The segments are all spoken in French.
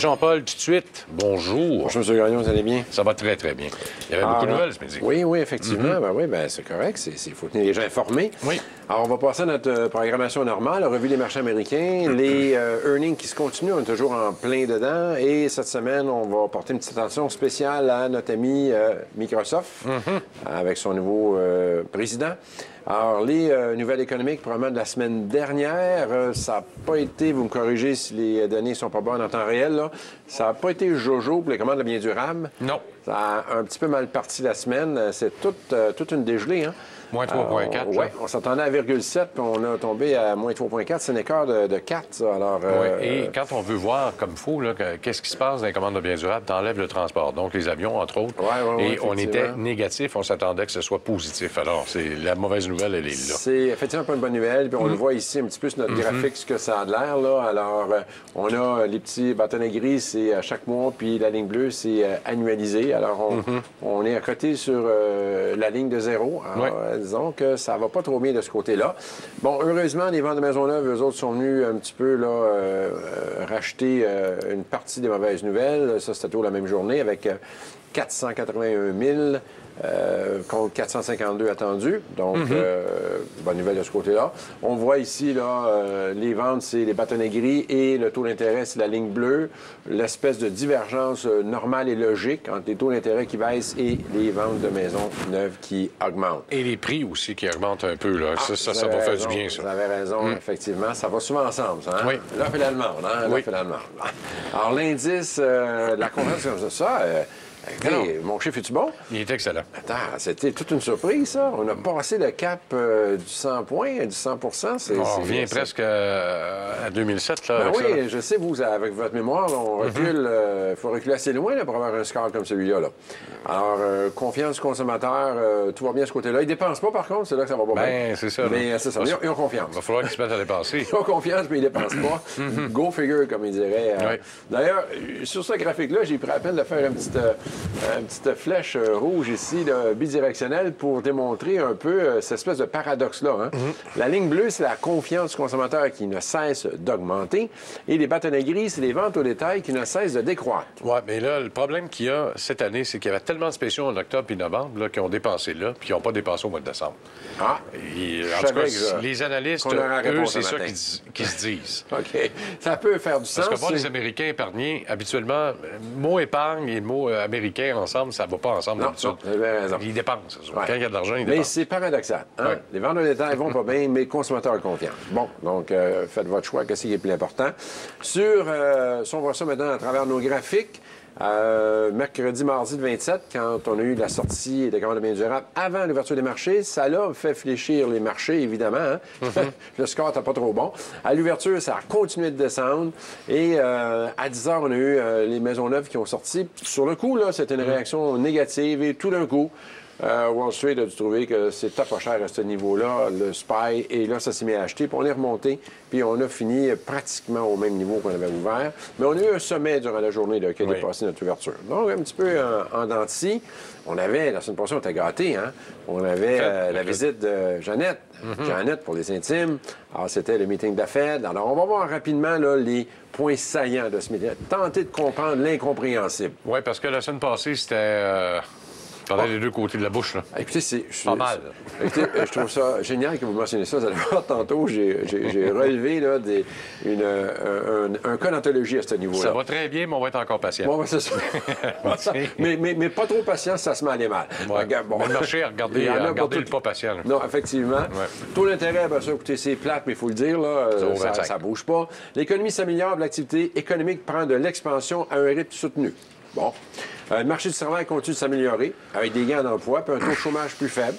Jean-Paul, tout de suite, bonjour. Bonjour, M. Gagnon, vous allez bien? Ça va très, très bien. Il y avait beaucoup de nouvelles ce midi. Oui, effectivement. C'est correct. Il faut tenir les gens informés. Oui. Alors, on va passer à notre programmation normale, la revue des marchés américains. Les earnings qui se continuent, on est toujours en plein dedans. Et cette semaine, on va porter une petite attention spéciale à notre ami Microsoft, avec son nouveau président. Alors, les nouvelles économiques, probablement de la semaine dernière, ça n'a pas été, vous me corrigez si les données ne sont pas bonnes en temps réel, là, ça n'a pas été jojo pour les commandes de biens durables. Non. Ça a un petit peu mal parti la semaine. C'est toute une dégelée, hein? Moins 3,4. Oui, on s'attendait à 1,7, puis on a tombé à moins 3,4. C'est un écart de 4, ça. Alors, Et quand on veut voir comme il faut, qu'est-ce qui se passe dans les commandes de biens durables, t'enlèves le transport, donc les avions, entre autres. Et on était négatif, on s'attendait que ce soit positif. Alors, c'est la mauvaise nouvelle, elle est là. C'est effectivement pas une bonne nouvelle. Puis on le voit ici un petit peu sur notre graphique, ce que ça a de l'air, là. Alors, on a les petits bâtonnets gris, c'est à chaque mois, puis la ligne bleue, c'est annualisé. Alors, on est à côté sur la ligne de zéro. Alors, disons que ça va pas trop bien de ce côté-là. Bon, heureusement, les ventes de Maisonneuve, eux autres, sont venus un petit peu racheter une partie des mauvaises nouvelles. Ça, c'était toujours la même journée avec 481 000 contre 452 attendus. Donc, bonne nouvelle de ce côté-là. On voit ici, les ventes, c'est les bâtonnets gris et le taux d'intérêt, c'est la ligne bleue. L'espèce de divergence normale et logique entre les taux d'intérêt qui baissent et les ventes de maisons neuves qui augmentent. Et les prix aussi qui augmentent un peu. Là. Ça va faire du bien, ça. Vous avez raison, effectivement. Ça va souvent ensemble, ça. Hein? Oui. L'offre et la demande, hein? L'offre et la demande. Alors, l'indice de la confiance comme ça... Écoutez, mon chiffre, est-tu bon? Il est excellent. Attends, c'était toute une surprise, ça. On a passé le cap du 100 points, du 100 On revient presque à 2007, là. Ben oui, je sais, vous, avec votre mémoire, là, on recule. Il faut reculer assez loin là, pour avoir un score comme celui-là. Là. Alors, confiance du consommateur, tout va bien de ce côté-là. Ils ne dépensent pas, par contre, c'est là que ça va pas bien. Ben, c'est ça. Mais c'est ça, ils ont confiance. Il va falloir qu'ils se mettent à dépenser. Ils ont confiance, mais ils ne dépensent pas. Go figure, comme ils diraient. D'ailleurs, sur ce graphique-là, j'ai pris la peine de faire une petite flèche rouge ici, là, bidirectionnelle, pour démontrer un peu cette espèce de paradoxe-là. Hein? La ligne bleue, c'est la confiance du consommateur qui ne cesse d'augmenter. Et les bâtonnets gris, c'est les ventes au détail qui ne cessent de décroître. Oui, mais là, le problème qu'il y a cette année, c'est qu'il y avait tellement de spéciaux en octobre et novembre là, qui ont dépensé là, puis qui n'ont pas dépassé au mois de décembre. Ah! Et, en tout cas, les analystes, eux, c'est ça qu'ils se disent. OK. Ça peut faire du sens. Parce que voir les Américains épargner, habituellement, mot épargne et le mot américain ensemble, ça ne va pas ensemble. Non, vous avez raison. Ils dépensent. Ouais. Quand il y a de l'argent, ils dépensent. Mais c'est paradoxal. Hein? Les ventes de détail vont pas bien, mais le consommateur a confiance. Bon, donc faites votre choix, qu'est-ce qui est plus important. Si on voit ça maintenant à travers nos graphiques, mercredi, mardi le 27, quand on a eu la sortie des commandes de biens durables avant l'ouverture des marchés, ça l'a fait fléchir les marchés, évidemment. Hein? Le score n'était pas trop bon. À l'ouverture, ça a continué de descendre. Et à 10 heures, on a eu les maisons neuves qui ont sorti. Sur le coup, là, c'était une réaction négative. Et tout d'un coup, Wall Street a dû trouver que c'était pas cher à ce niveau-là, le SPY, et là, ça s'est mis à acheter, puis on est remonté, puis on a fini pratiquement au même niveau qu'on avait ouvert. Mais on a eu un sommet durant la journée là, qui a dépassé notre ouverture. Donc, un petit peu en dents de scie. On avait, la semaine passée, on était gâtés, hein? On avait la visite de Jeannette. Jeannette, pour les intimes. Alors, c'était le meeting de la Fed. Alors, on va voir rapidement là, les points saillants de ce meeting. Tenter de comprendre l'incompréhensible. Oui, parce que la semaine passée, c'était... T'en as les deux côtés de la bouche, là. Écoutez, pas mal. Écoutez, je trouve ça génial que vous mentionniez ça. Vous allez voir, tantôt, j'ai relevé là, un cas d'anthologie à ce niveau-là. Ça va très bien, mais on va être encore patient. Bon, c'est ça. mais pas trop patient, ça se met à aller mal. Ouais. Bon. Mais le marché a regardé le pas patient. Là. Non, effectivement. Ouais. Taux d'intérêt, bien ça, écoutez, c'est plate, mais il faut le dire, là, ça bouge pas. L'économie s'améliore, l'activité économique prend de l'expansion à un rythme soutenu. Bon. Le marché du travail continue de s'améliorer avec des gains d'emploi puis un taux de chômage plus faible.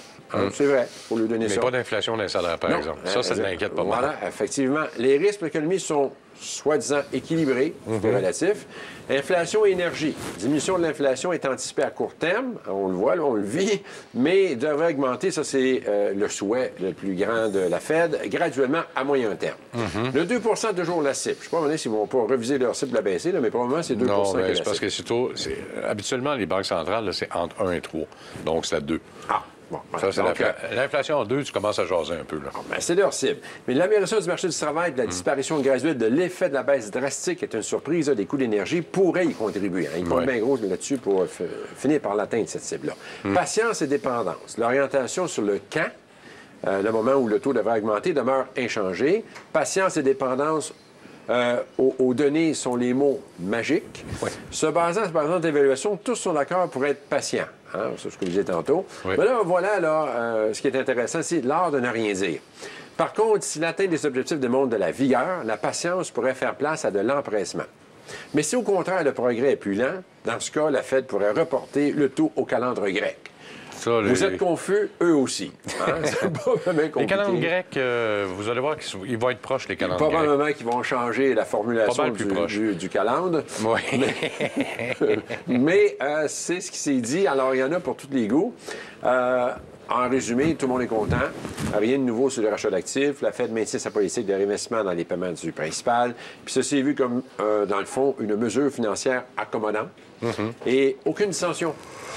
C'est vrai, il faut lui donner ça. Mais pas d'inflation dans les salaires, par exemple. Ça ne l'inquiète pas. Voilà, effectivement. Les risques pour l'économie sont soi-disant équilibrés, c'est relatif. Inflation et énergie. Diminution de l'inflation est anticipée à court terme, on le voit, là, on le vit, mais devrait augmenter, ça c'est le souhait le plus grand de la Fed, graduellement à moyen terme. Le 2 toujours la cible. Je ne sais pas s'ils vont pas reviser leur cible la baisser, là, mais pour le moment, c'est 2 non, c'est parce que habituellement, les banques centrales, c'est entre 1 et 3. Donc, c'est à 2. Ah! Bon, ça, c'est l'inflation en 2, tu commences à jaser un peu. Là. Ben, c'est leur cible. Mais l'amélioration du marché du travail, de la disparition graduelle de l'effet de la baisse drastique est une surprise des coûts d'énergie pourrait y contribuer. Hein. Ils comptent bien gros là-dessus pour finir par l'atteindre, cette cible-là. Patience et dépendance. L'orientation sur le quand, le moment où le taux devrait augmenter, demeure inchangé. Patience et dépendance aux données sont les mots magiques. Oui. Se basant sur par d'évaluation, tous sont d'accord pour être patients. Hein? C'est ce que je disais tantôt. Oui. Mais là, voilà, ce qui est intéressant, c'est l'art de ne rien dire. Par contre, si l'atteinte des objectifs démontre de la vigueur, la patience pourrait faire place à de l'empressement. Mais si au contraire le progrès est plus lent, dans ce cas, la Fed pourrait reporter le taux au calendrier grec. Ça, vous êtes confus, eux aussi. Hein? C'est pas vraiment compliqué. Les calendes grecs, vous allez voir qu'ils vont être proches, les calendes grecs. Probablement qu'ils vont changer la formulation du calendrier. Oui. Mais c'est ce qui s'est dit. Alors, il y en a pour tous les goûts. En résumé, tout le monde est content. Rien de nouveau sur le rachat d'actifs. La Fed maintient sa politique de réinvestissement dans les paiements du principal. Puis ceci est vu comme, dans le fond, une mesure financière accommodante et aucune dissension.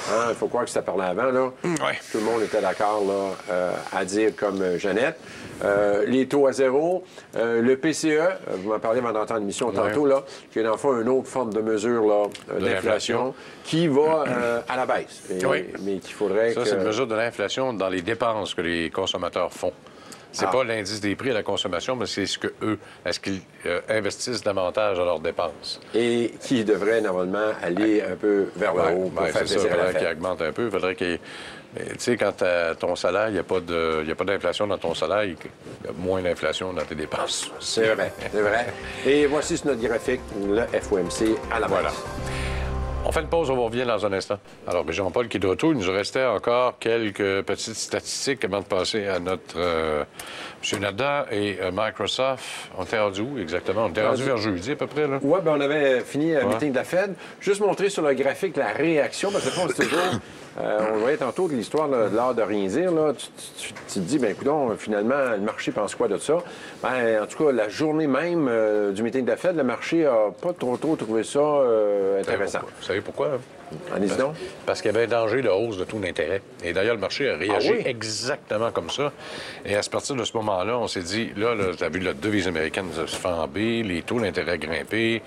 Hein, il faut croire que c'était parlé avant, là. Tout le monde était d'accord, là, à dire comme Jeannette. Les taux à zéro, le PCE, vous m'en parlez pendant l'émission tantôt, là, qui est dans le fond une autre forme de mesure là, d'inflation qui va à la baisse. Mais qu'il faudrait ça, c'est une mesure de l'inflation dans les dépenses que les consommateurs font. C'est pas l'indice des prix à la consommation, mais c'est ce que eux, est-ce qu'ils investissent davantage dans leurs dépenses. Et qui devrait normalement aller un peu vers le haut pour faire plaisir à la Fed. Il faudrait qu'il augmente un peu. Il faudrait qu'il... Tu sais, quand ton salaire, il n'y a pas d'inflation dans ton salaire, il y a moins d'inflation dans tes dépenses. C'est vrai, c'est vrai. Et voici sur notre graphique, le FOMC à la baisse. On fait une pause, on revient dans un instant. Alors, Jean-Paul qui est de retour, il nous restait encore quelques petites statistiques avant de passer à notre M. Nadda et Microsoft. On était rendu où exactement? On était rendu vers jeudi à peu près, là? Oui, bien, on avait fini le meeting de la Fed. Juste montrer sur le graphique la réaction, parce que c'est toujours... on le voyait tantôt de l'histoire de l'art de rien dire. Là. Tu te dis, bien, écoutons, finalement, le marché pense quoi de ça? Ben, en tout cas, la journée même du meeting de la Fed, le marché n'a pas trop trouvé ça intéressant. Vous savez pourquoi? Allez-y donc. Parce qu'il y avait un danger de hausse de taux d'intérêt. Et d'ailleurs, le marché a réagi exactement comme ça. Et à partir de ce moment-là, on s'est dit, là tu as vu la devise américaine se flamber, les taux d'intérêt grimper.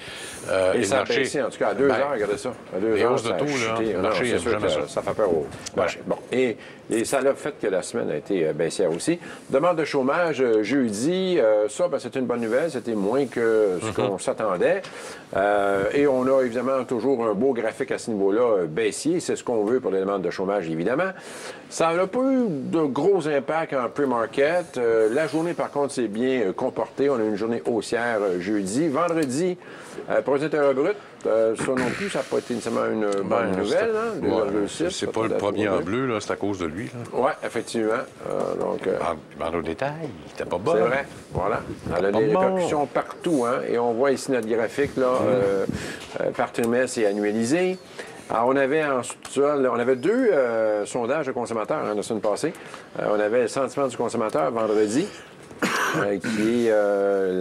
Et ça a baissé, en tout cas, à 2 heures, regardez ça. À 2 heures, hausses de taux, là, le marché n'a jamais ça. Ça fait peur au marché. Bon. Et ça a fait que la semaine a été baissière aussi. Demande de chômage jeudi, ça, ben, c'était une bonne nouvelle. C'était moins que ce qu'on s'attendait. Et on a évidemment toujours un beau graphique à ce niveau-là baissier. C'est ce qu'on veut pour les demandes de chômage, évidemment. Ça n'a pas eu de gros impacts en pre-market. La journée, par contre, s'est bien comportée. On a eu une journée haussière jeudi. Vendredi, produit intérieur brut, ça non plus, ça n'a pas été nécessairement une bonne nouvelle. Hein? C'est pas le premier en bleu, là, c'est à cause de lui. Oui, effectivement. Dans le détail, il n'était pas bon. C'est vrai. Voilà. Elle a des répercussions partout. Hein? Et on voit ici notre graphique, là, par trimestre et annualisé. Alors, on avait 2 sondages de consommateurs la semaine passée. On avait le sentiment du consommateur vendredi, qui est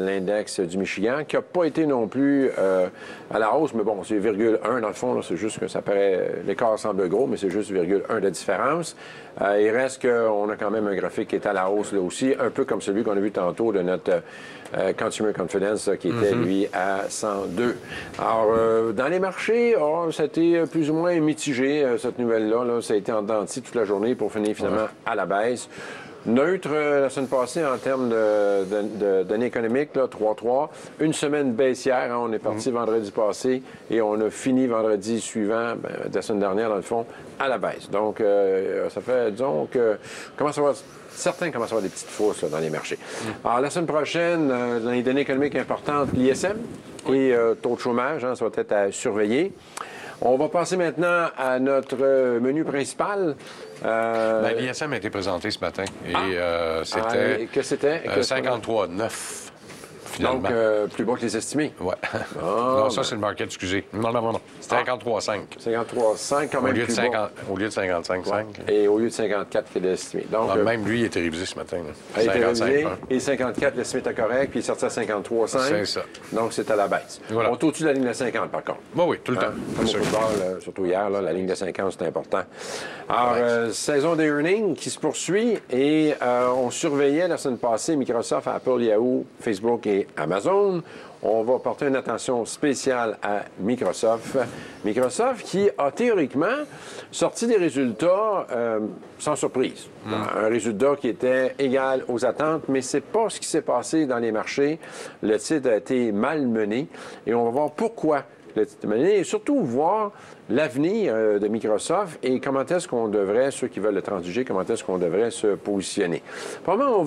l'index du Michigan, qui n'a pas été non plus à la hausse, mais bon, c'est 0,1 dans le fond, c'est juste que ça paraît, l'écart semble gros, mais c'est juste 0,1 de différence. Il reste qu'on a quand même un graphique qui est à la hausse là aussi, un peu comme celui qu'on a vu tantôt de notre Consumer Confidence, qui était, lui, à 102. Alors, dans les marchés, ça a été plus ou moins mitigé, cette nouvelle-là. Là. Ça a été en dents de scie toute la journée pour finir finalement à la baisse. Neutre la semaine passée en termes de données économiques, 3,3. Une semaine baissière, hein, on est parti vendredi passé et on a fini vendredi suivant, de la semaine dernière, dans le fond, à la baisse. Donc, ça fait, disons, que certains commencent à avoir des petites fausses là, dans les marchés. Alors, la semaine prochaine, dans les données économiques importantes, l'ISM et taux de chômage, hein, ça va être à surveiller. On va passer maintenant à notre menu principal. L'ISM a été présenté ce matin et c'était 53,9 finalement. Donc, plus bas que les estimés. Ouais. Ah, non, ça, c'est le market, excusez. Non. 53,5. 53,5 quand même plus bas. Au lieu de 55,5. Ouais. Et au lieu de 54 qu'il est estimé. Donc, même lui, il était révisé ce matin. il était 55. révisé, et 54, l'estimé était correct, puis il est sorti à 53,5. C'est ça. Donc, c'est à la baisse. Voilà. On est au-dessus de la ligne de 50, par contre. Oui, tout le temps. Comme au football, surtout hier, là, la ligne de 50, c'est important. Alors, saison des earnings qui se poursuit et on surveillait la semaine passée Microsoft, Apple, Yahoo, Facebook et Amazon. On va porter une attention spéciale à Microsoft. Microsoft qui a théoriquement sorti des résultats sans surprise. Un résultat qui était égal aux attentes, mais c'est pas ce qui s'est passé dans les marchés. Le titre a été malmené et on va voir pourquoi le titre est malmené et surtout voir l'avenir de Microsoft et comment est-ce qu'on devrait, ceux qui veulent le transiger, comment est-ce qu'on devrait se positionner. Premièrement,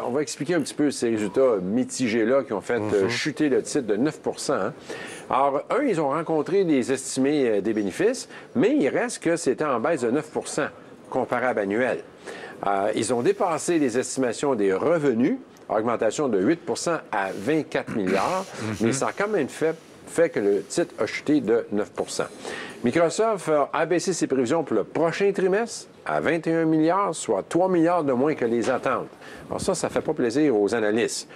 on va expliquer un petit peu ces résultats mitigés-là qui ont fait chuter le titre de 9 hein. Alors, ils ont rencontré des estimés des bénéfices, mais il reste que c'était en baisse de 9 comparable annuel. Ils ont dépassé les estimations des revenus, augmentation de 8 à 24 milliards, mais ça a quand même fait que le titre a chuté de 9 Microsoft a baissé ses prévisions pour le prochain trimestre à 21 milliards, soit 3 milliards de moins que les attentes. Alors ça fait pas plaisir aux analystes.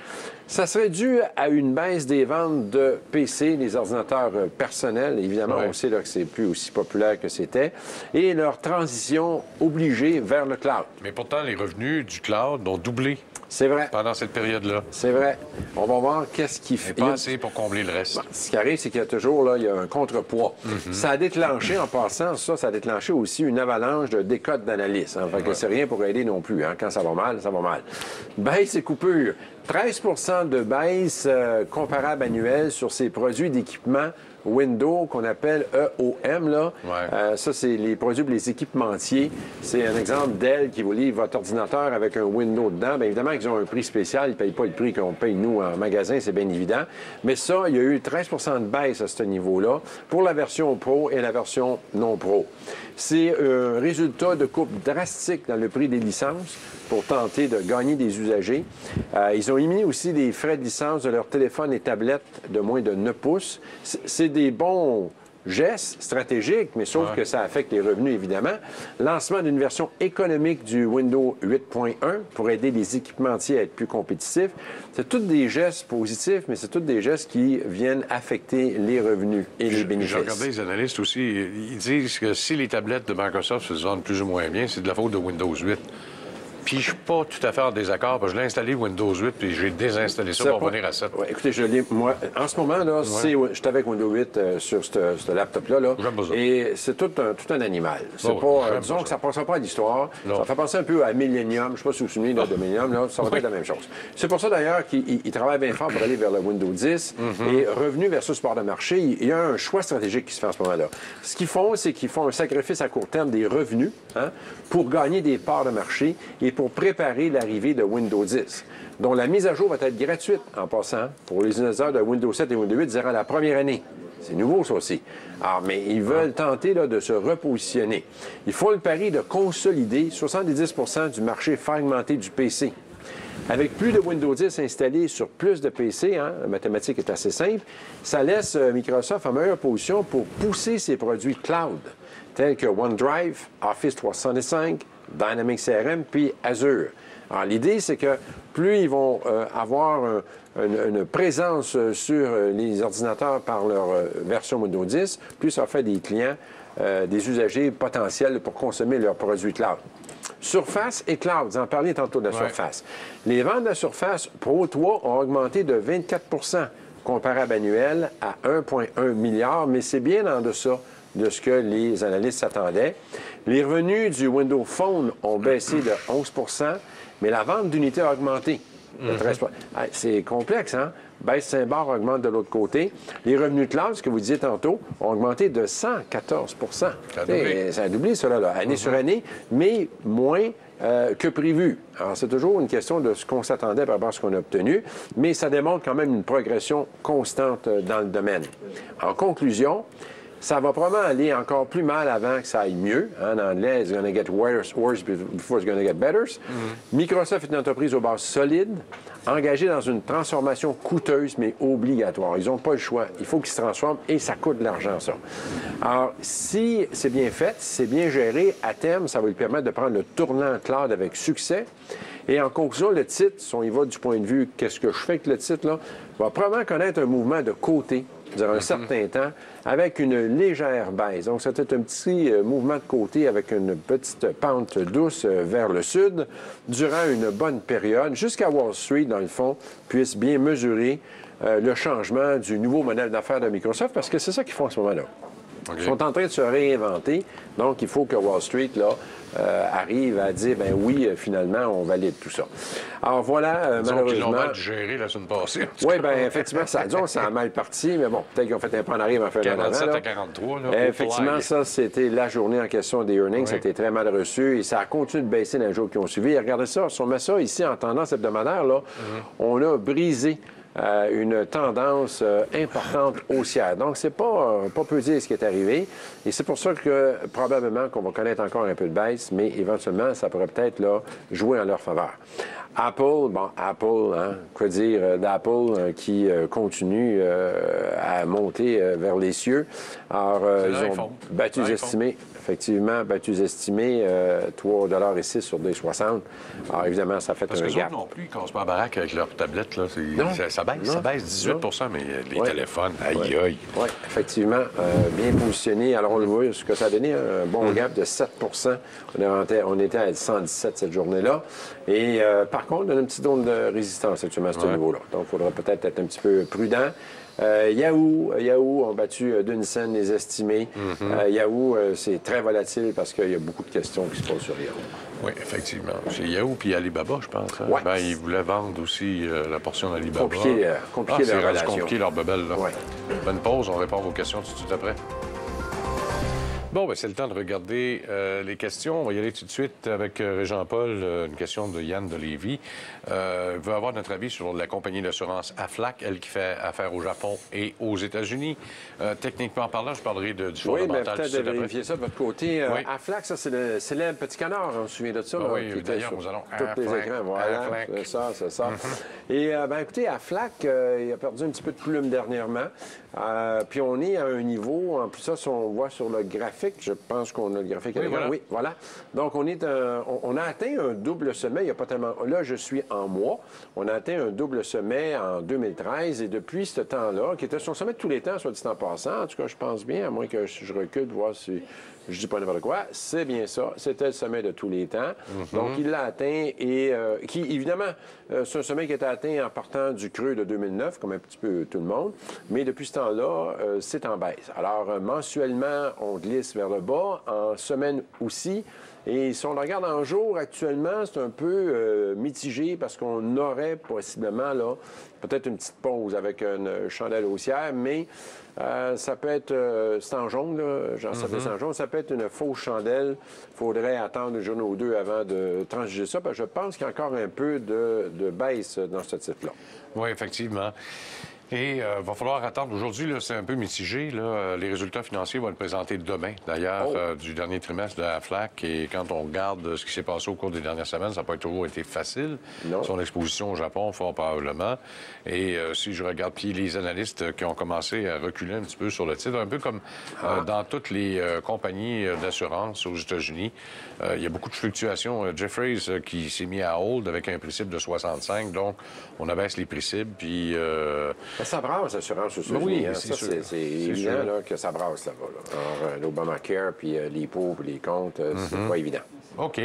Ça serait dû à une baisse des ventes de PC, les ordinateurs personnels. Évidemment, on sait là, que c'est plus aussi populaire que c'était. Et leur transition obligée vers le cloud. Mais pourtant, les revenus du cloud ont doublé. C'est vrai. Pendant cette période-là. C'est vrai. On va voir qu'est-ce qui fait. Pas assez pour combler le reste. Bon, ce qui arrive, c'est qu'il y a toujours là, il y a un contrepoids. Ça a déclenché, en passant, ça a déclenché aussi une avalanche de décotes d'analyse. Hein. Fait que c'est rien pour aider non plus. Hein. Quand ça va mal, ça va mal. Baisse et coupure. 13 de baisse comparable annuelle sur ces produits d'équipement Windows qu'on appelle EOM. Là. Ça, c'est les produits pour les équipementiers. C'est un exemple Dell qui vous livre votre ordinateur avec un Windows dedans. Bien évidemment qu'ils ont un prix spécial. Ils ne payent pas le prix qu'on paye nous en magasin, c'est bien évident. Mais ça, il y a eu 13 de baisse à ce niveau-là pour la version Pro et la version non Pro. C'est un résultat de coupe drastique dans le prix des licences pour tenter de gagner des usagers. Ils ont émis aussi des frais de licence de leurs téléphones et tablettes de moins de 9 pouces. C'est des bons gestes stratégiques, mais sauf que ça affecte les revenus, évidemment. Lancement d'une version économique du Windows 8.1 pour aider les équipementiers à être plus compétitifs. C'est tous des gestes positifs, mais c'est tous des gestes qui viennent affecter les revenus et les bénéfices. J'ai regardé les analystes aussi. Ils disent que si les tablettes de Microsoft se vendent plus ou moins bien, c'est de la faute de Windows 8. Puis je suis pas tout à fait en désaccord, parce que je l'ai installé Windows 8, puis j'ai désinstallé ça pour revenir à 7. Ouais, écoutez, moi, en ce moment, là, je suis avec Windows 8 sur ce laptop-là, là, et c'est tout un animal. C'est disons que ça ne passera pas à l'histoire. Ça fait penser un peu à Millennium. Je ne sais pas si vous vous souvenez de Millennium, là, ça va être la même chose. C'est pour ça, d'ailleurs, qu'ils travaillent bien fort pour aller vers le Windows 10. Et revenu versus part de marché, il y a un choix stratégique qui se fait en ce moment-là. Ce qu'ils font, c'est qu'ils font un sacrifice à court terme des revenus pour gagner des parts de marché et pour préparer l'arrivée de Windows 10, dont la mise à jour va être gratuite en passant pour les utilisateurs de Windows 7 et Windows 8 durant la première année. C'est nouveau, ça aussi. Alors, mais ils veulent tenter là, de se repositionner. Ils font le pari de consolider 70 du marché fragmenté du PC. Avec plus de Windows 10 installés sur plus de PC, la mathématique est assez simple, ça laisse Microsoft en meilleure position pour pousser ses produits cloud, tels que OneDrive, Office 365, Dynamics CRM, puis Azure. Alors, l'idée, c'est que plus ils vont avoir une présence sur les ordinateurs par leur version Windows 10, plus ça fait des clients, des usagers potentiels pour consommer leurs produits cloud. Surface et cloud, vous en parliez tantôt de la Surface. Les ventes de la Surface Pro 3 ont augmenté de 24 comparable annuel à 1,1 milliard, mais c'est bien en deçà de ce que les analystes s'attendaient. Les revenus du Windows Phone ont baissé de 11 mais la vente d'unités a augmenté de 13 C'est complexe, hein? Baisse Saint-Barth augmente de l'autre côté. Les revenus cloud, ce que vous disiez tantôt, ont augmenté de 114 Ça a doublé, cela, là, année sur année, mais moins que prévu. Alors, c'est toujours une question de ce qu'on s'attendait par rapport à ce qu'on a obtenu, mais ça démontre quand même une progression constante dans le domaine. En conclusion, Ça va probablement aller encore plus mal avant que ça aille mieux. En anglais, it's going to get worse before it's going to get better. Microsoft est une entreprise aux bases solides, engagée dans une transformation coûteuse, mais obligatoire. Ils n'ont pas le choix. Il faut qu'ils se transforment et ça coûte de l'argent, ça. Alors, si c'est bien fait, si c'est bien géré, à terme, ça va lui permettre de prendre le tournant cloud avec succès. Et en conclusion, le titre, si on y va du point de vue qu'est-ce que je fais avec le titre, là, va probablement connaître un mouvement de côté durant un certain temps, avec une légère baisse. Donc, c'était un petit mouvement de côté avec une petite pente douce vers le sud durant une bonne période, jusqu'à Wall Street, dans le fond, puisse bien mesurer le changement du nouveau modèle d'affaires de Microsoft, parce que c'est ça qu'ils font en ce moment-là. Okay. Ils sont en train de se réinventer, donc il faut que Wall Street, là, arrive à dire, ben oui, finalement, on valide tout ça. Alors voilà, malheureusement... Ils l'ont mal géré la semaine passée. Oui, bien, effectivement, ça a mal parti, mais bon, peut-être qu'ils ont fait un pas en arrière, en fait 47 à 43, là. Effectivement, ça, c'était la journée en question des earnings. Oui. C'était très mal reçu et ça a continué de baisser dans les jours qui ont suivi. Et regardez ça, si on met ça ici en tendance hebdomadaire, là, on a brisé une tendance importante haussière. Donc, c'est pas peu dire ce qui est arrivé. Et c'est pour ça que probablement qu'on va connaître encore un peu de baisse, mais éventuellement, ça pourrait peut-être là, jouer en leur faveur. Apple, hein, quoi dire d'Apple qui continue à monter vers les cieux. Alors, ils ont battu les estimés. Effectivement, battu estimés, 3,06 sur 2,60. Alors, évidemment, ça fait parce un que gap. Non plus, ils ne cassent pas la baraque avec leur tablette. Là. Ça baisse 18 mais les téléphones, aïe. Oui, effectivement, bien positionné. Alors, on le voit, ce que ça a donné, un bon gap de 7 on était à 117 cette journée-là. Et par contre, on a une petite zone de résistance actuellement à ce niveau-là. Donc, il faudra peut-être être un petit peu prudent. Yahoo ont battu d'une scène les estimés. Yahoo, c'est très volatile parce qu'il y a beaucoup de questions qui se posent sur Yahoo. Oui, effectivement. C'est Yahoo puis Alibaba, je pense. Hein? Ouais. Ben, ils voulaient vendre aussi la portion d'Alibaba. Compliqué leur relation. Compliqué leur bebelle, là. Ouais. Bonne pause, on répond à vos questions tout de suite après. Bon, ben c'est le temps de regarder les questions. On va y aller tout de suite avec Régent-Paul. Une question de Yann de Lévis. Il veut avoir notre avis sur la compagnie d'assurance Aflac, elle qui fait affaire au Japon et aux États-Unis. Techniquement parlant, je parlerai du fondamental. Oui, mais peut-être de vérifier ça de votre côté. Oui. Aflac, ça, c'est le célèbre petit canard. On se souvient de ça. Oui, d'ailleurs, nous allons tous les écrans. Voilà, c'est ça. Et, écoutez, Aflac, il a perdu un petit peu de plume dernièrement. Puis on est à un niveau, en plus ça, si on voit sur le graphique, je pense qu'on a le graphique avec moi. Oui, voilà. Donc, on a atteint un double sommet il n'y a pas tellement... Là, je suis en mois. On a atteint un double sommet en 2013 et depuis ce temps-là, qui était son sommet de tous les temps, soit dit en passant, en tout cas, je pense bien, à moins que je recule, voir si... Je dis pas n'importe quoi, c'est bien ça. C'était le sommet de tous les temps. Donc, il l'a atteint et qui, évidemment, c'est un sommet qui a été atteint en partant du creux de 2009, comme un petit peu tout le monde. Mais depuis ce temps-là, c'est en baisse. Alors, mensuellement, on glisse vers le bas. En semaine aussi. Et si on le regarde en jour, actuellement, c'est un peu mitigé parce qu'on aurait possiblement, là, peut-être une petite pause avec une chandelle haussière, mais ça peut être, c'est en jaune, là, genre ça fait en jaune, ça peut être une fausse chandelle. Il faudrait attendre une journée ou deux avant de transiger ça, parce que je pense qu'il y a encore un peu de baisse dans ce titre-là. Oui, effectivement. Et il va falloir attendre. Aujourd'hui, là, c'est un peu mitigé. Là. Les résultats financiers vont être présentés demain, d'ailleurs, du dernier trimestre de la FLAC. Et quand on regarde ce qui s'est passé au cours des dernières semaines, ça n'a pas toujours été facile. Non. Son exposition au Japon, fort probablement. Et si je regarde, puis les analystes qui ont commencé à reculer un petit peu sur le titre, un peu comme dans toutes les compagnies d'assurance aux États-Unis, il y a beaucoup de fluctuations. Jefferies qui s'est mis à hold avec un principe de 65, donc on abaisse les principes, puis... Ça brasse, l'assurance aux États-Unis. Oui, hein. C'est évident là, que ça brasse là-bas. Là. Alors, l'Obamacare, puis les pauvres, les comptes, c'est pas évident. OK.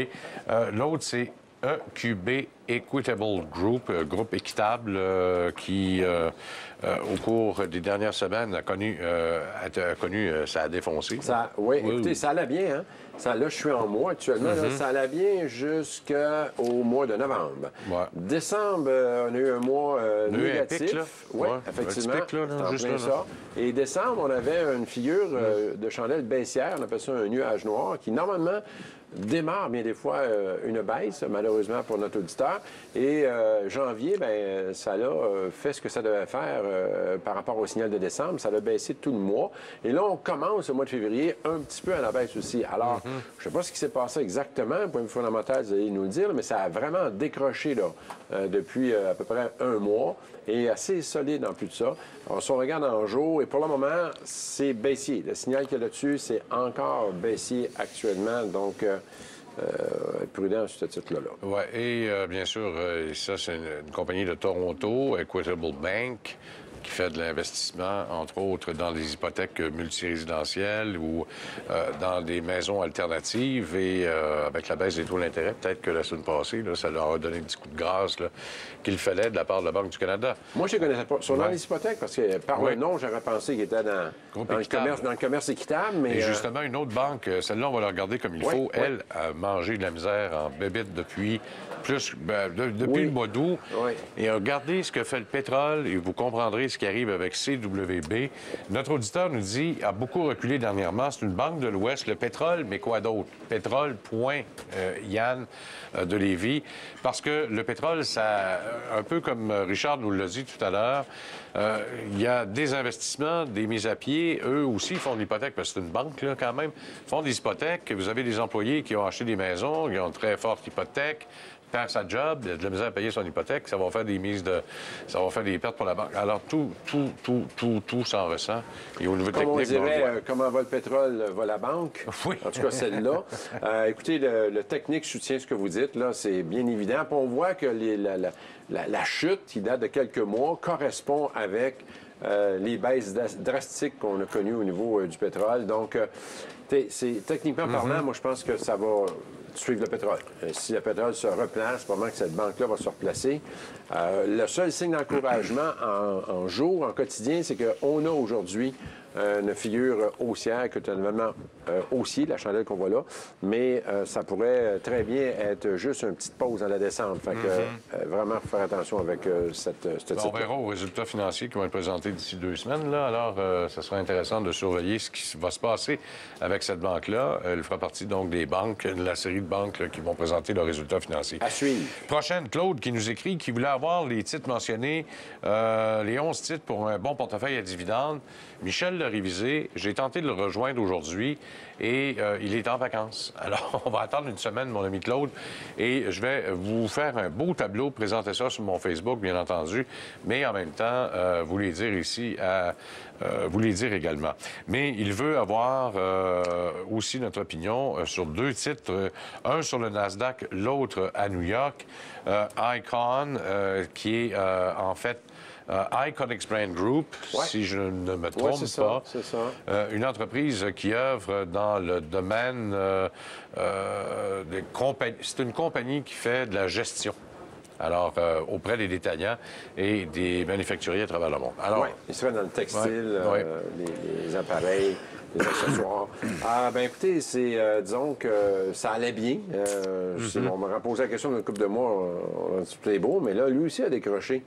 L'autre, c'est EQB Equitable Group, groupe équitable qui, au cours des dernières semaines, a connu ça a défoncé. Oui, écoutez, ça allait bien. Hein? Là, je suis en mois actuellement. Là, ça allait bien jusqu'au mois de novembre. Ouais. Décembre, on a eu un mois négatif. Oui, effectivement. Pic, là, juste là, ça. Et décembre, on avait une figure de chandelle baissière. On appelle ça un nuage noir qui, normalement, démarre bien des fois une baisse, malheureusement pour notre auditeur. fois. Et janvier, bien, ça a fait ce que ça devait faire par rapport au signal de décembre. Ça a baissé tout le mois. Et là, on commence le mois de février un petit peu à la baisse aussi. Alors, je ne sais pas ce qui s'est passé exactement, point de vue fondamental, vous allez nous le dire, mais ça a vraiment décroché là, depuis à peu près un mois et assez solide en plus de ça. Alors, si on regarde en jour, et pour le moment, c'est baissier. Le signal qu'il y a là-dessus, c'est encore baissier actuellement. Donc, être prudent sur ce titre-là. Oui, et bien sûr, ça, c'est une compagnie de Toronto, Equitable Bank, qui fait de l'investissement, entre autres, dans des hypothèques multirésidentielles ou dans des maisons alternatives. Et avec la baisse des taux d'intérêt, peut-être que la semaine passée, là, ça leur a donné un petit coup de grâce qu'il fallait de la part de la Banque du Canada. Moi, je ne connaissais pas. Sur les hypothèques, parce que par le nom, j'aurais pensé qu'il était dans le commerce équitable. Mais, et justement, une autre banque, celle-là, on va la regarder comme il faut. Elle a mangé de la misère en bébite depuis le mois d'août. Oui. Et regardez ce que fait le pétrole et vous comprendrez ce qui arrive avec CWB. Notre auditeur nous dit, a beaucoup reculé dernièrement. C'est une banque de l'Ouest. Le pétrole, mais quoi d'autre? Pétrole, point, Yann de Lévis. Parce que le pétrole, ça, un peu comme Richard nous l'a dit tout à l'heure, il y a des investissements, des mises à pied. Eux aussi font de l'hypothèque, parce que c'est une banque, là, quand même. Ils font des hypothèques. Vous avez des employés qui ont acheté des maisons, qui ont une très forte hypothèque. Perd sa job, il a de la misère à payer son hypothèque, ça va faire ça va faire des pertes pour la banque. Alors, tout s'en ressent. Et au niveau technique, on dirait, comment va le pétrole, va la banque. Oui. En tout cas, celle-là. Écoutez, le technique soutient ce que vous dites, là, c'est bien évident. Puis on voit que la chute, qui date de quelques mois, correspond avec les baisses drastiques qu'on a connues au niveau du pétrole. Donc, c'est techniquement parlant, moi, je pense que ça va suivre le pétrole. Si le pétrole se replace, probablement que cette banque-là va se replacer. Le seul signe d'encouragement en jour, en quotidien, c'est qu'on a aujourd'hui une figure haussière, qui est un événement haussier, la chandelle qu'on voit là, mais ça pourrait très bien être juste une petite pause dans la descente. Fait que vraiment faire attention avec cette type. On verra aux résultats financiers qui vont être présentés d'ici 2 semaines. Là. Alors, ça sera intéressant de surveiller ce qui va se passer avec cette banque-là. Elle fera partie donc des banques, de la série de banques là, qui vont présenter leurs résultats financiers. À suivre. Prochaine, Claude qui nous écrit, qui voulait avoir les titres mentionnés, les 11 titres pour un bon portefeuille à dividendes. Michel l'a révisé. J'ai tenté de le rejoindre aujourd'hui et il est en vacances. Alors, on va attendre une semaine, mon ami Claude, et je vais vous faire un beau tableau, présenter ça sur mon Facebook, bien entendu, mais en même temps, vous les dire ici, vous les dire également. Mais il veut avoir aussi notre opinion sur 2 titres, un sur le Nasdaq, l'autre à New York, Icon, qui est en fait Iconics Brand Group, si je ne me trompe pas. C'est ça. Une entreprise qui œuvre dans le domaine des compagnies. C'est une compagnie qui fait de la gestion. Alors, auprès des détaillants et des manufacturiers à travers le monde. Alors, il serait dans le textile, les appareils, les accessoires. Écoutez, disons que ça allait bien. On m'a posé la question d'une couple de mois, on a dit tout est beau, mais là, lui aussi a décroché.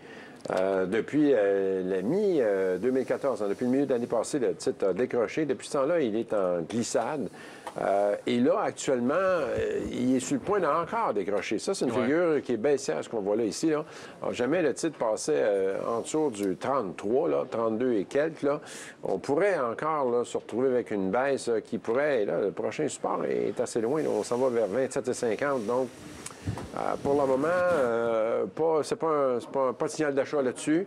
Depuis la mi-2014, depuis le milieu de l'année passée, le titre a décroché. Depuis ce temps-là, il est en glissade. Et là, actuellement, il est sur le point d'encore décrocher. Ça, c'est une figure qui est baissière, ce qu'on voit là ici. Là. Alors, jamais le titre passait en dessous du 33, là, 32 et quelques. Là. On pourrait encore là, se retrouver avec une baisse qui pourrait... Là, le prochain support est assez loin. Là. On s'en va vers 27,50. Donc, pour le moment, c'est pas de signal d'achat là-dessus.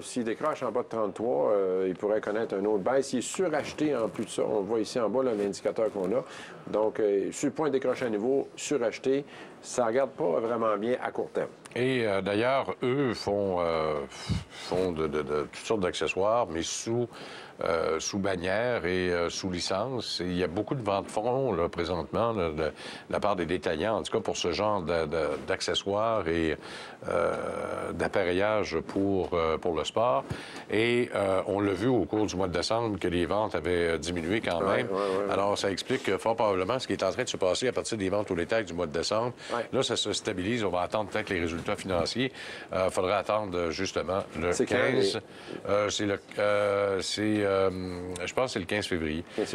S'il décroche en bas de 33, il pourrait connaître un autre baisse. Il est suracheté en plus de ça. On voit ici en bas l'indicateur qu'on a. Donc, sur le point de décrocher à nouveau, suracheté, ça ne regarde pas vraiment bien à court terme. Et d'ailleurs, eux font de toutes sortes d'accessoires, mais sous bannière et sous licence. Et il y a beaucoup de ventes de fonds là, présentement là, de la part des détaillants, en tout cas pour ce genre d'accessoires et d'appareillage pour le sport. Et on l'a vu au cours du mois de décembre que les ventes avaient diminué quand même. Alors, ça explique fort probablement ce qui est en train de se passer à partir des ventes au détail du mois de décembre. Là, ça se stabilise. On va attendre peut-être les résultats résultats financiers. Il faudra attendre justement le C'est 15. Je pense que c'est le 15 février. Je ne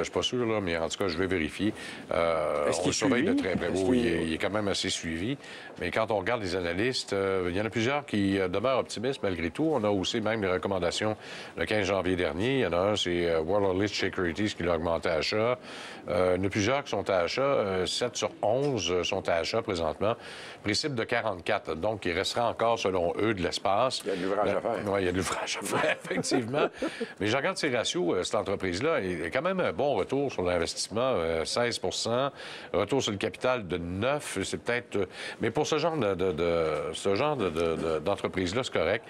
suis pas sûr, là, mais en tout cas, je vais vérifier. On le surveille de très près. Il est quand même assez suivi. Mais quand on regarde les analystes, il y en a plusieurs qui demeurent optimistes malgré tout. On a aussi même les recommandations le 15 janvier dernier. Il y en a un, c'est World List Securities qui l'a augmenté à achat. Il y en a plusieurs qui sont à achat. 7 sur 11 sont à achat présentement. Prix cible de 44. Donc, il restera encore, selon eux, de l'espace. Il y a de l'ouvrage à faire. Oui, il y a de l'ouvrage à faire, effectivement. Mais je regarde ses ratios, cette entreprise-là. Il y a quand même un bon retour sur l'investissement, 16 retour sur le capital de 9 c'est peut-être... Mais pour ce genre d'entreprise-là, c'est correct.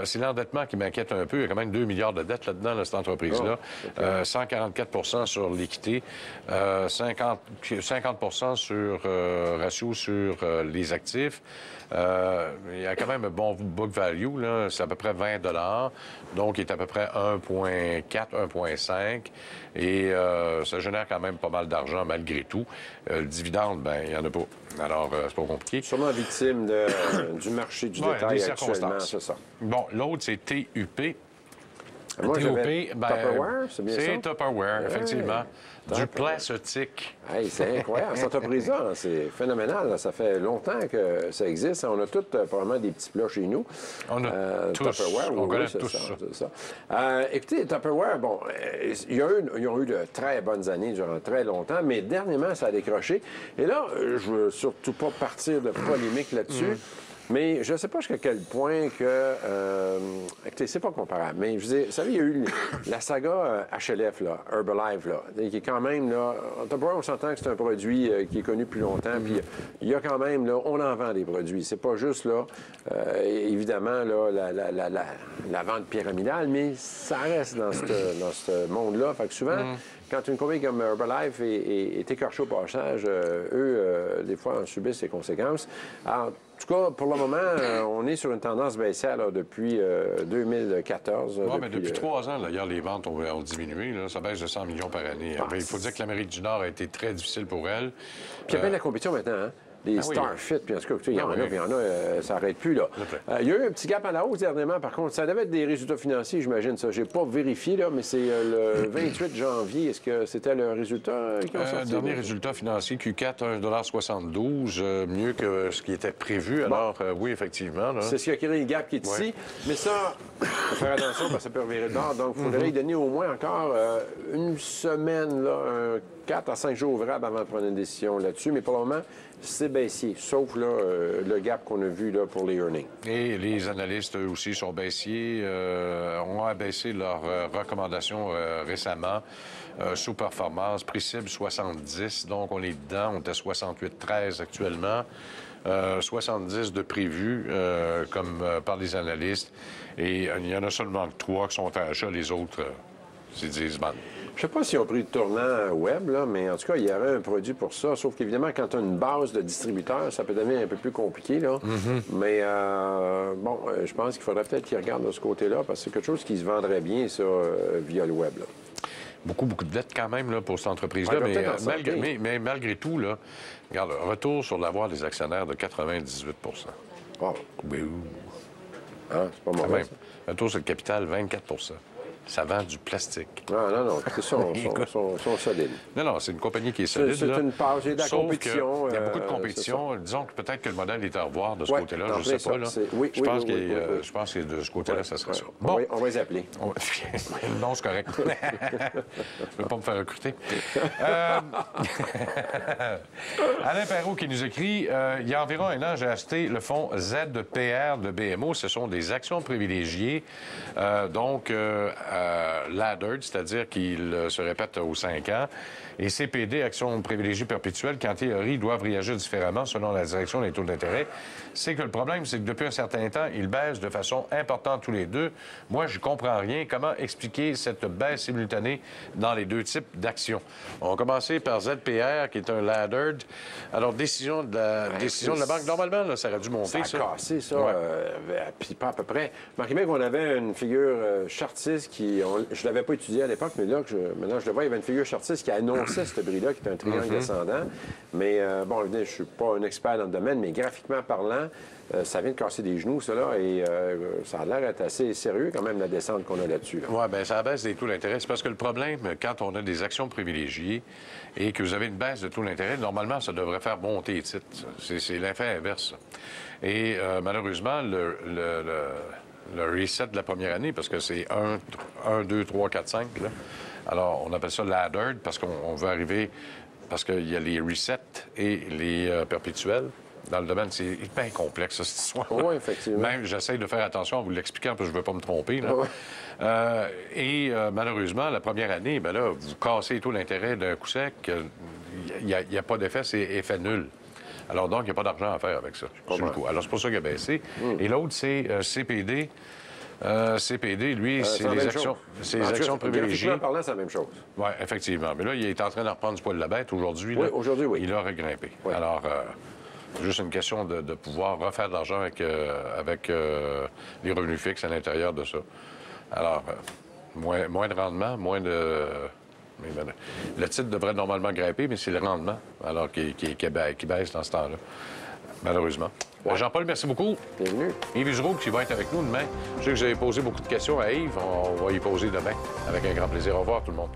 C'est l'endettement qui m'inquiète un peu. Il y a quand même 2 milliards de dettes là-dedans, cette entreprise-là. 144 sur l'équité, 50 sur ratio sur les actifs. Il y a quand même un bon book value, là. C'est à peu près 20 donc il est à peu près 1,4, 1,5 et ça génère quand même pas mal d'argent malgré tout. Le dividende, bien, il n'y en a pas. Alors, c'est pas compliqué. Sûrement victime du marché du détail actuellement, c'est ça. Bon, l'autre, c'est TUP. Moi, TUP, Tupperware, c'est bien ça? C'est Tupperware, effectivement. Du plastique. Hey, c'est incroyable. Cette entreprise-là, c'est phénoménal. Là. Ça fait longtemps que ça existe. On a tous probablement des petits plats chez nous. On a tous. Tupperware, on connaît c'est tous ça. Écoutez, Tupperware, bon, ils ont eu de très bonnes années durant très longtemps, mais dernièrement, ça a décroché. Et là, je veux surtout pas partir de polémique là-dessus. Mais je ne sais pas jusqu'à quel point que... écoutez, c'est pas comparable. Mais je veux dire, vous savez, il y a eu la saga HLF, là, Herbalife, là, qui est quand même, là... Tupperware, on s'entend que c'est un produit qui est connu plus longtemps. Puis il y a quand même, là, on en vend des produits. C'est pas juste, là, évidemment, là, la vente pyramidale, mais ça reste dans ce monde-là. Fait que souvent... Quand une compagnie comme Herbalife est écorchée au passage, eux, des fois, en subissent les conséquences. Alors, en tout cas, pour le moment, on est sur une tendance baissière là, depuis 2014. Oui, mais depuis 3 ans, d'ailleurs, les ventes ont diminué. Là. Ça baisse de 100 millions par année. Il faut dire que l'Amérique du Nord a été très difficile pour elle. Puis il y a bien de la compétition maintenant, hein? Les Starfit, puis en tout cas, il y en a, puis il y en a, ça n'arrête plus, là. Il y a eu un petit gap à la hausse dernièrement, par contre. Ça devait être des résultats financiers, j'imagine, ça. Je n'ai pas vérifié, là, mais c'est le 28 janvier. Est-ce que c'était le résultat qui ont sorti? Dernier résultat financier, Q4, 1,72 mieux que ce qui était prévu. Alors, oui, effectivement. Là. C'est ce qui a créé le gap qui est ici. Mais ça, il faut faire attention parce que ça peut revirer de bord. Donc, il faudrait y donner au moins encore une semaine, là, 4 à 5 jours ouvrables avant de prendre une décision là-dessus. Mais pour le moment, c'est baissier, sauf là, le gap qu'on a vu là, pour les earnings. Et les analystes, eux aussi, sont baissiers, ont abaissé leurs recommandations récemment. Sous-performance, prix cible 70, donc on est dedans, on est à 68,13 actuellement. 70 de prévu, comme par les analystes. Et il y en a seulement 3 qui sont à achat, les autres, c'est 10 bandes. Je ne sais pas s'ils ont pris le tournant web, là, mais en tout cas, il y aurait un produit pour ça. Sauf qu'évidemment, quand tu as une base de distributeurs, ça peut devenir un peu plus compliqué. Là. Mais bon, je pense qu'il faudrait peut-être qu'ils regardent de ce côté-là, parce que c'est quelque chose qui se vendrait bien, ça, via le web. Là. Beaucoup de dettes quand même là, pour cette entreprise-là, mais malgré tout, là, regarde, retour sur l'avoir des actionnaires de 98 Wow. Oui. Ah, c'est pas mauvais. Retour sur le capital, 24 Ça vend du plastique. Non, c'est ça, sont solides. Non, c'est une compagnie qui est solide. C'est une part, il y a de la compétition. Il y a beaucoup de compétition. Disons que peut-être que le modèle est à revoir de ce côté-là, je ne sais pas. Là. Je pense que de ce côté-là, ça serait ça. Bon. On va les appeler. Non, c'est correct. Je ne veux pas me faire recruter. Alain Perrault qui nous écrit il y a environ 1 an, j'ai acheté le fonds ZPR de BMO. Ce sont des actions privilégiées. Laddered, c'est-à-dire qu'il se répète aux 5 ans, et CPD, actions privilégiées perpétuelles, qui en théorie doivent réagir différemment selon la direction des taux d'intérêt. C'est que le problème, c'est que depuis un certain temps, ils baissent de façon importante tous les deux. Moi, je comprends rien. Comment expliquer cette baisse simultanée dans les deux types d'actions? On va commencer par ZPR, qui est un laddered. Alors, décision de la banque. Normalement, là, ça aurait dû monter, ça. Ça a cassé, ça. Puis pas à peu près. Marquez bien qu'on avait une figure chartiste qui puis je ne l'avais pas étudié à l'époque, mais là, maintenant je le vois, il y avait une figure chartiste qui annonçait ce bris-là, qui était un triangle descendant. Mais bon, je ne suis pas un expert dans le domaine, mais graphiquement parlant, ça vient de casser des genoux, ça, là, et ça a l'air d'être assez sérieux quand même, la descente qu'on a là-dessus. Là. Oui, bien, ça baisse des taux d'intérêt. C'est parce que le problème, quand on a des actions privilégiées et que vous avez une baisse de taux d'intérêt, normalement, ça devrait faire monter les titres. C'est l'effet inverse. Ça. Et malheureusement, le reset de la première année, parce que c'est 1, 2, 3, 4, 5, là. Alors, on appelle ça laddered parce qu'on veut arriver, parce qu'il y a les resets et les perpétuels. Dans le domaine, c'est hyper complexe, cette histoire. Oui, effectivement. Même, j'essaie de faire attention en vous l'expliquant, parce que je ne veux pas me tromper. Là. Oui. Malheureusement, la première année, bien là, vous cassez tout l'intérêt d'un coup sec. Il n'y a pas d'effet, c'est effet nul. Alors donc, il n'y a pas d'argent à faire avec ça, sur le coup. Alors, c'est pour ça qu'il a baissé. Et l'autre, c'est CPD. CPD, lui, c'est les actions, privilégiées. Graphiquement parlant, c'est la même chose. Oui, effectivement. Mais là, il est en train de reprendre du poil de la bête aujourd'hui. Oui, aujourd'hui, oui. Il a regrimpé. Oui. Alors, c'est juste une question de pouvoir refaire de l'argent avec les revenus fixes à l'intérieur de ça. Alors, moins de rendement, moins de... Le titre devrait normalement grimper, mais c'est le rendement alors qui baisse dans ce temps-là, malheureusement. Ouais. Jean-Paul, merci beaucoup. Bienvenue. Yves Usereau qui va être avec nous demain. Je sais que vous avez posé beaucoup de questions à Yves. On va y poser demain avec un grand plaisir. Au revoir, tout le monde.